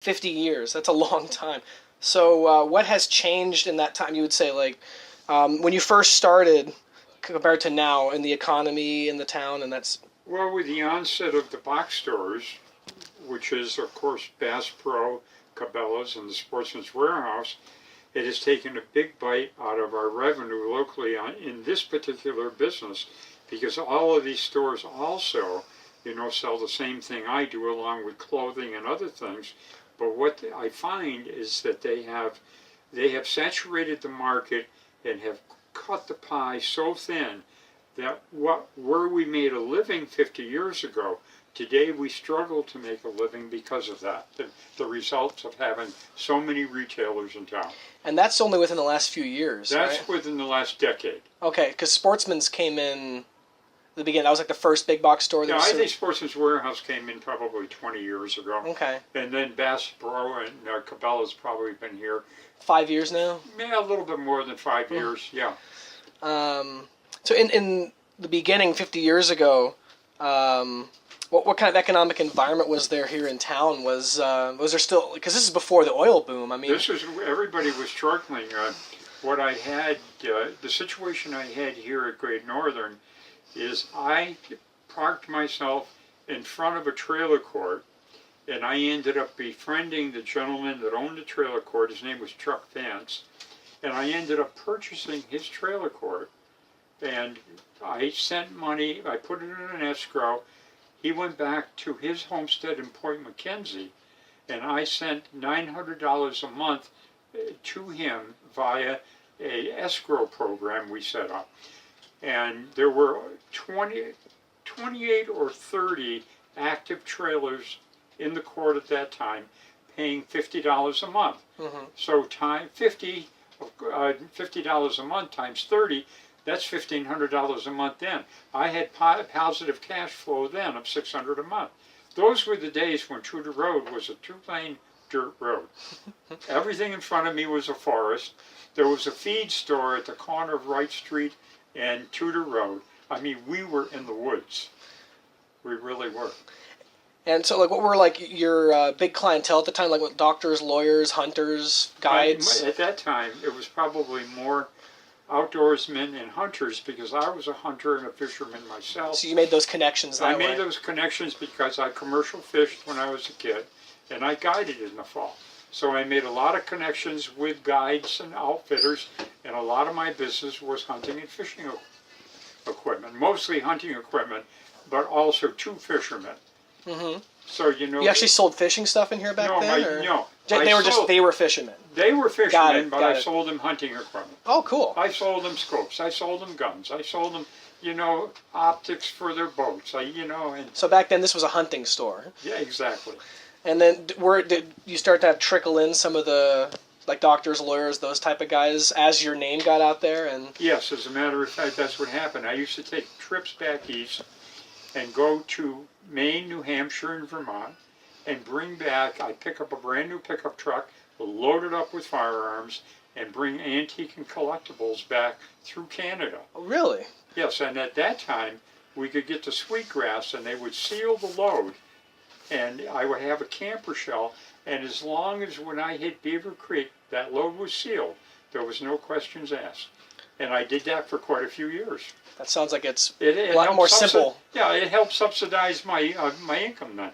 50 years. That's a long time. So what has changed in that time, you would say, like, when you first started compared to now in the economy in the town, and that's... Well, with the onset of the box stores, which is, of course, Bass Pro, Cabela's, and the Sportsman's Warehouse, it has taken a big bite out of our revenue locally in this particular business, because all of these stores also, sell the same thing I do, along with clothing and other things. But what I find is that they have saturated the market and have cut the pie so thin that where we made a living 50 years ago, today we struggle to make a living because of that, the results of having so many retailers in town. And that's only within the last few years, That's right? within the last decade. Okay, because Sportsman's came in the beginning. That was like the first big box store. Yeah, I think Sportsman's Warehouse came in probably 20 years ago. Okay. And then Bass Pro and Cabela's probably been here. 5 years now? Yeah, a little bit more than 5 years, yeah. So in the beginning, 50 years ago, what kind of economic environment was there here in town? Was there still, because this is before the oil boom, I mean... Everybody was struggling. What I had, the situation I had here at Great Northern is I parked myself in front of a trailer court, and I ended up befriending the gentleman that owned the trailer court. His name was Chuck Vance, and I ended up purchasing his trailer court, and I sent money, I put it in an escrow. He went back to his homestead in Point McKenzie, and I sent $900 a month to him via a escrow program we set up. And there were 28 or 30 active trailers in the court at that time, paying $50 a month. Mm-hmm. So $50 a month times 30, that's $1,500 a month then. I had positive cash flow then of $600 a month. Those were the days when Tudor Road was a 2-lane dirt road. Everything in front of me was a forest. There was a feed store at the corner of Wright Street and Tudor Road. I mean, we were in the woods. We really were. And so, like, what were, like, your big clientele at the time? Like, what, doctors, lawyers, hunters, guides? At that time, it was probably more outdoorsmen and hunters, because I was a hunter and a fisherman myself. So you made those connections that way? I made those connections because I commercial fished when I was a kid, and I guided in the fall. So I made a lot of connections with guides and outfitters, and a lot of my business was hunting and fishing equipment, mostly hunting equipment, but also to fishermen. Mm-hmm. So, you actually sold fishing stuff in here back then? No. They were fishermen. They were fishermen, but I sold them hunting equipment. Oh, cool. I sold them scopes. I sold them guns. I sold them, optics for their boats. And so back then this was a hunting store. Yeah, exactly. And then did you start to trickle in some of the, like, doctors, lawyers, those type of guys as your name got out there? And yes, as a matter of fact, that's what happened. I used to take trips back east and go to Maine, New Hampshire, and Vermont, and bring back, I pick up a brand new pickup truck, load it up with firearms, and bring antique and collectibles back through Canada. Oh, really? Yes, and at that time, we could get to Sweetgrass, and they would seal the load, and I would have a camper shell, and as long as when I hit Beaver Creek, that load was sealed, there was no questions asked. And I did that for quite a few years. That sounds like it's a lot more simple. Yeah, it helped subsidize my income then.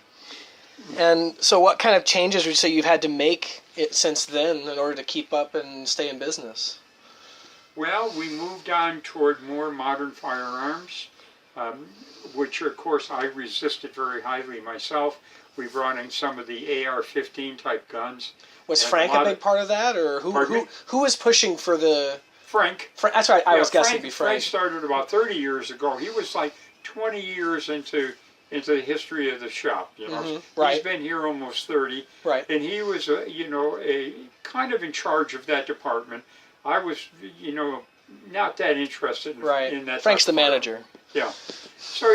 And so what kind of changes would you say you've had to make it since then in order to keep up and stay in business? Well, we moved on toward more modern firearms, which, of course, I resisted very highly myself. We brought in some of the AR-15 type guns. Was Frank a big part of that, or who was pushing for the... Frank. That's right. I was guessing it'd be Frank started about 30 years ago. He was like 20 years into the history of the shop. Mm-hmm. Right. He's been here almost 30. Right. And he was a kind of in charge of that department. I was not that interested in that. Frank's the manager. Yeah. So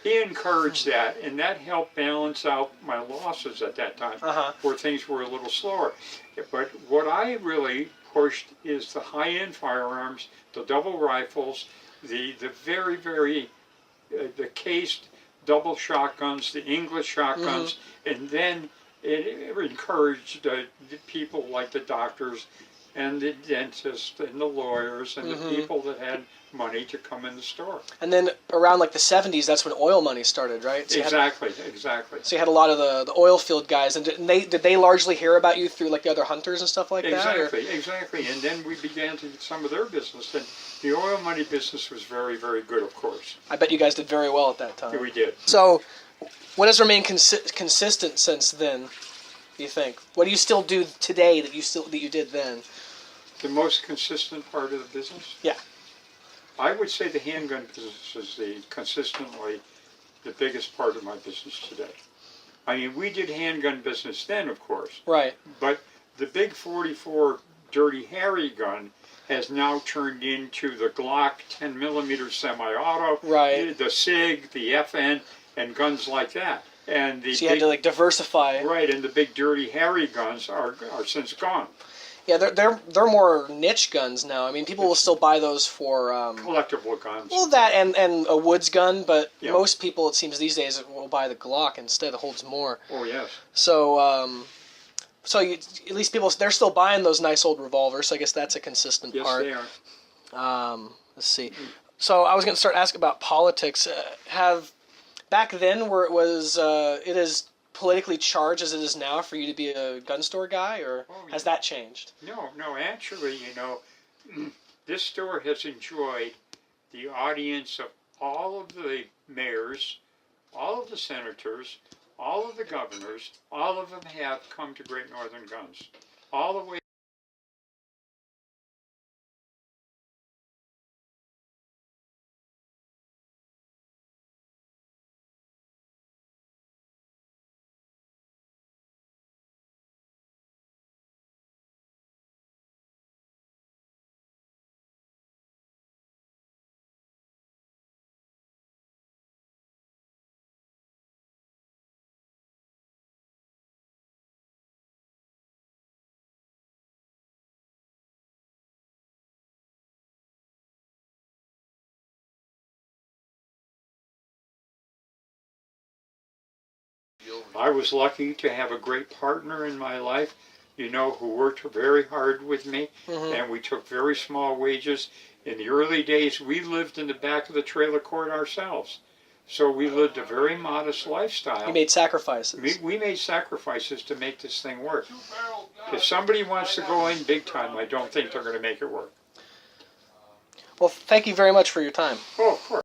he encouraged that, and that helped balance out my losses at that time, where things were a little slower. But what I really pushed is the high-end firearms, the double rifles, the very, very, the cased double shotguns, the English shotguns, and then it encouraged the people like the doctors and the dentists and the lawyers and the people that had money to come in the store. And then around like the 70s, that's when oil money started, right? So Exactly. So you had a lot of the oil field guys, and did they largely hear about you through like the other hunters and stuff like that? Exactly. And then we began to get some of their business. And the oil money business was very, very good, of course. I bet you guys did very well at that time. Yeah, we did. So, what has remained consistent since then? Do you think? What do you still do today that you did then? The most consistent part of the business? Yeah. I would say the handgun business is consistently the biggest part of my business today. I mean, we did handgun business then, of course. Right. But the big 44 Dirty Harry gun has now turned into the Glock 10 millimeter semi-auto, right. the SIG, the FN, and guns like that. And so you had to like diversify. Right, and the big Dirty Harry guns are since gone. Yeah, they're more niche guns now. I mean, people will still buy those for collectible guns. Well, that and a woods gun, but most people, it seems these days, will buy the Glock instead. It holds more. Oh yes. So at least they're still buying those nice old revolvers. So I guess that's a consistent part. Yes, they are. Let's see. So I was going to start asking about politics. Back then, where it is politically charged as it is now for you to be a gun store guy, or has that changed? No, actually, this store has enjoyed the audience of all of the mayors, all of the senators, all of the governors. All of them have come to Great Northern Guns, all the way. I was lucky to have a great partner in my life, who worked very hard with me, and we took very small wages. In the early days, we lived in the back of the trailer court ourselves. So we lived a very modest lifestyle. You made sacrifices. We made sacrifices to make this thing work. If somebody wants to go in big time, I don't think they're going to make it work. Well, thank you very much for your time. Oh, of course.